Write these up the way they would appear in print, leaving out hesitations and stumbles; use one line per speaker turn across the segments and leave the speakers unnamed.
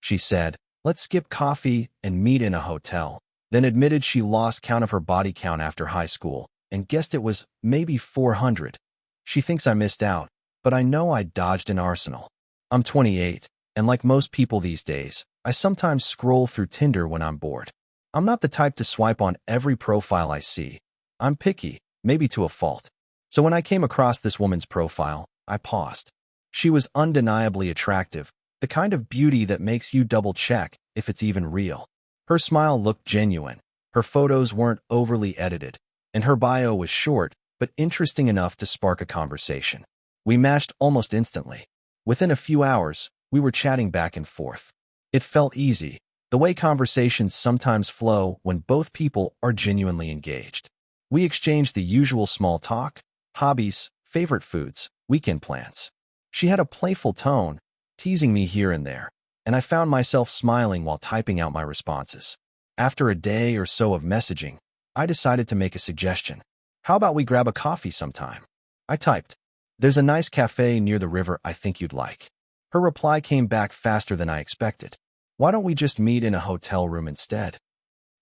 She said, "Let's skip coffee and meet in a hotel." Then admitted she lost count of her body count after high school and guessed it was maybe 400. She thinks I missed out, but I know I dodged an arsenal. I'm 28, and like most people these days, I sometimes scroll through Tinder when I'm bored. I'm not the type to swipe on every profile I see. I'm picky, maybe to a fault. So when I came across this woman's profile, I paused. She was undeniably attractive, the kind of beauty that makes you double-check if it's even real. Her smile looked genuine, her photos weren't overly edited, and her bio was short but interesting enough to spark a conversation. We matched almost instantly. Within a few hours, we were chatting back and forth. It felt easy, the way conversations sometimes flow when both people are genuinely engaged. We exchanged the usual small talk, hobbies, favorite foods, weekend plans. She had a playful tone, teasing me here and there, and I found myself smiling while typing out my responses. After a day or so of messaging, I decided to make a suggestion. How about we grab a coffee sometime? I typed, "There's a nice cafe near the river I think you'd like." Her reply came back faster than I expected. "Why don't we just meet in a hotel room instead?"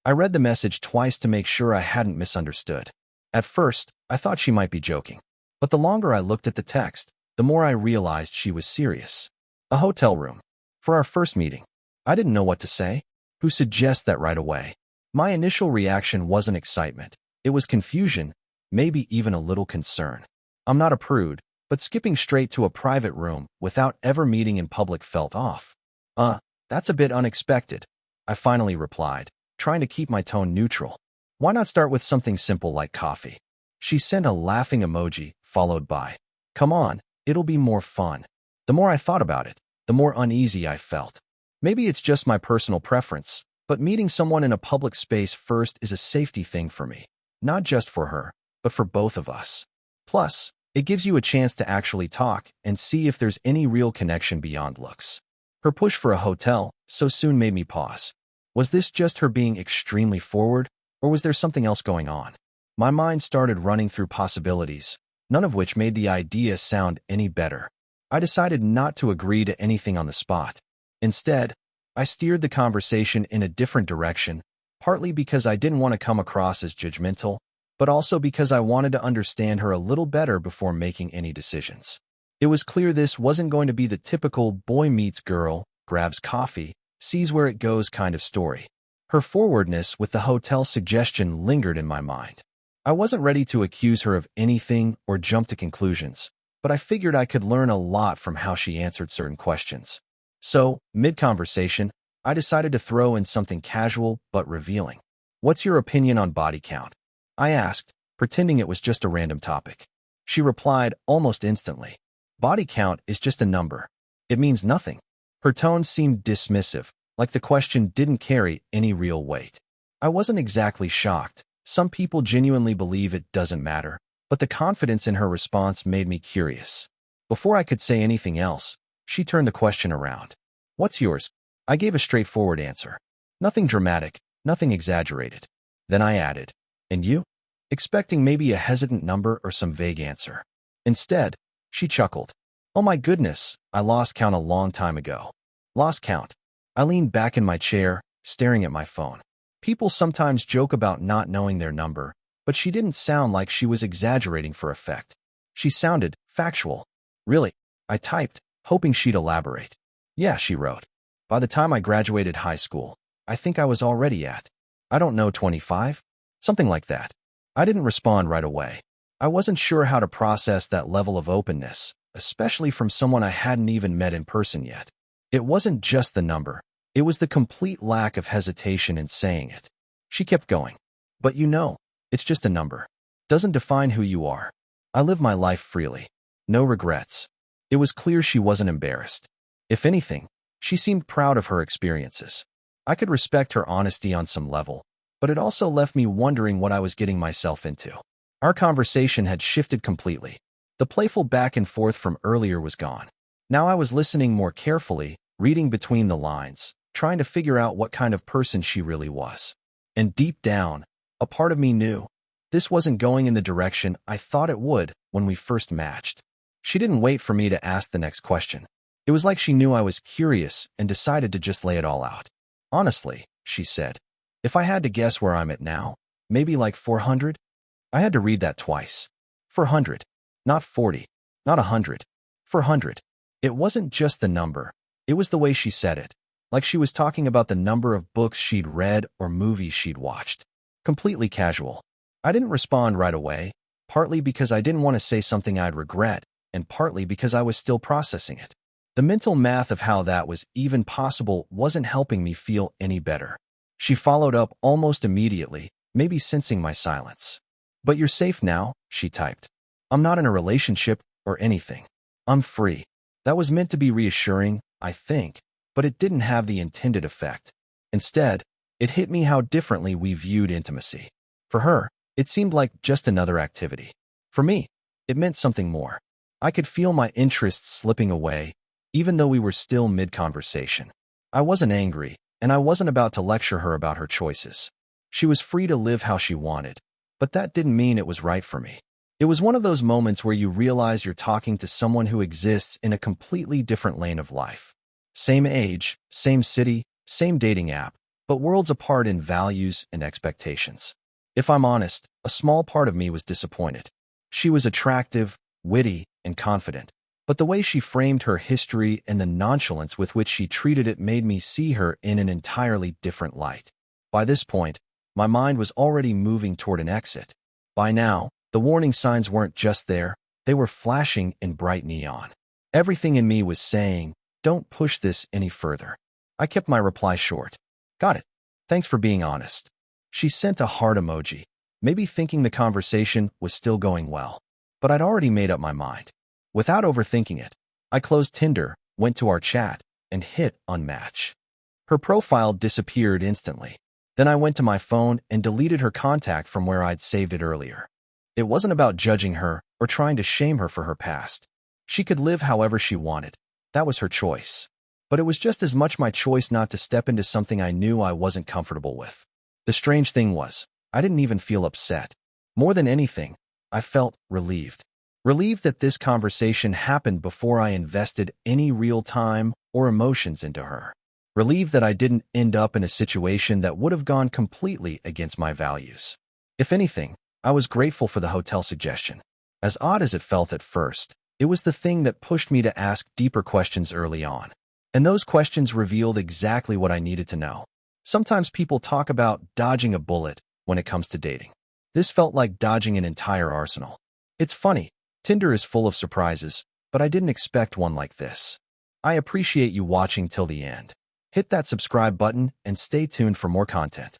I read the message twice to make sure I hadn't misunderstood. At first, I thought she might be joking, but the longer I looked at the text, the more I realized she was serious. A hotel room. For our first meeting. I didn't know what to say. Who suggests that right away? My initial reaction wasn't excitement. It was confusion, maybe even a little concern. I'm not a prude, but skipping straight to a private room without ever meeting in public felt off. That's a bit unexpected," I finally replied, trying to keep my tone neutral. "Why not start with something simple like coffee?" She sent a laughing emoji, followed by, "Come on, it'll be more fun." The more I thought about it, the more uneasy I felt. Maybe it's just my personal preference, but meeting someone in a public space first is a safety thing for me. Not just for her, but for both of us. Plus, it gives you a chance to actually talk and see if there's any real connection beyond looks. Her push for a hotel so soon made me pause. Was this just her being extremely forward, or was there something else going on? My mind started running through possibilities, none of which made the idea sound any better. I decided not to agree to anything on the spot. Instead, I steered the conversation in a different direction, partly because I didn't want to come across as judgmental, but also because I wanted to understand her a little better before making any decisions. It was clear this wasn't going to be the typical boy meets girl, grabs coffee, sees where it goes kind of story. Her forwardness with the hotel suggestion lingered in my mind. I wasn't ready to accuse her of anything or jump to conclusions, but I figured I could learn a lot from how she answered certain questions. So, mid-conversation, I decided to throw in something casual but revealing. "What's your opinion on body count?" I asked, pretending it was just a random topic. She replied almost instantly, "Body count is just a number. It means nothing." Her tone seemed dismissive, like the question didn't carry any real weight. I wasn't exactly shocked. Some people genuinely believe it doesn't matter, but the confidence in her response made me curious. Before I could say anything else, she turned the question around. "What's yours?" I gave a straightforward answer. Nothing dramatic, nothing exaggerated. Then I added, "And you?" expecting maybe a hesitant number or some vague answer. Instead, she chuckled. "Oh my goodness, I lost count a long time ago." Lost count. I leaned back in my chair, staring at my phone. People sometimes joke about not knowing their number, but she didn't sound like she was exaggerating for effect. She sounded factual. "Really?" I typed, hoping she'd elaborate. "Yeah," she wrote. "By the time I graduated high school, I think I was already at, I don't know, 25? Something like that." I didn't respond right away. I wasn't sure how to process that level of openness, especially from someone I hadn't even met in person yet. It wasn't just the number. It was the complete lack of hesitation in saying it. She kept going. "But you know, it's just a number. Doesn't define who you are. I live my life freely. No regrets." It was clear she wasn't embarrassed. If anything, she seemed proud of her experiences. I could respect her honesty on some level, but it also left me wondering what I was getting myself into. Our conversation had shifted completely. The playful back and forth from earlier was gone. Now I was listening more carefully, reading between the lines, trying to figure out what kind of person she really was. And deep down, a part of me knew this wasn't going in the direction I thought it would when we first matched. She didn't wait for me to ask the next question. It was like she knew I was curious and decided to just lay it all out. Honestly, she said, if I had to guess where I'm at now, maybe like 400? I had to read that twice. 400. Not 40. Not 100. 400. It wasn't just the number. It was the way she said it. Like she was talking about the number of books she'd read or movies she'd watched. Completely casual. I didn't respond right away, partly because I didn't want to say something I'd regret, and partly because I was still processing it. The mental math of how that was even possible wasn't helping me feel any better. She followed up almost immediately, maybe sensing my silence. But you're safe now, she typed. I'm not in a relationship or anything. I'm free. That was meant to be reassuring, I think, but it didn't have the intended effect. Instead, it hit me how differently we viewed intimacy. For her, it seemed like just another activity. For me, it meant something more. I could feel my interest slipping away, even though we were still mid-conversation. I wasn't angry, and I wasn't about to lecture her about her choices. She was free to live how she wanted, but that didn't mean it was right for me. It was one of those moments where you realize you're talking to someone who exists in a completely different lane of life. Same age, same city, same dating app, but worlds apart in values and expectations. If I'm honest, a small part of me was disappointed. She was attractive, witty, and confident, but the way she framed her history and the nonchalance with which she treated it made me see her in an entirely different light. By this point, my mind was already moving toward an exit. By now, the warning signs weren't just there, they were flashing in bright neon. Everything in me was saying, don't push this any further. I kept my reply short. Got it. Thanks for being honest. She sent a heart emoji, maybe thinking the conversation was still going well. But I'd already made up my mind. Without overthinking it, I closed Tinder, went to our chat, and hit unmatch. Her profile disappeared instantly. Then I went to my phone and deleted her contact from where I'd saved it earlier. It wasn't about judging her or trying to shame her for her past. She could live however she wanted. That was her choice. But it was just as much my choice not to step into something I knew I wasn't comfortable with. The strange thing was, I didn't even feel upset. More than anything, I felt relieved. Relieved that this conversation happened before I invested any real time or emotions into her. Relieved that I didn't end up in a situation that would have gone completely against my values. If anything, I was grateful for the hotel suggestion. As odd as it felt at first, it was the thing that pushed me to ask deeper questions early on. And those questions revealed exactly what I needed to know. Sometimes people talk about dodging a bullet when it comes to dating. This felt like dodging an entire arsenal. It's funny, Tinder is full of surprises, but I didn't expect one like this. I appreciate you watching till the end. Hit that subscribe button and stay tuned for more content.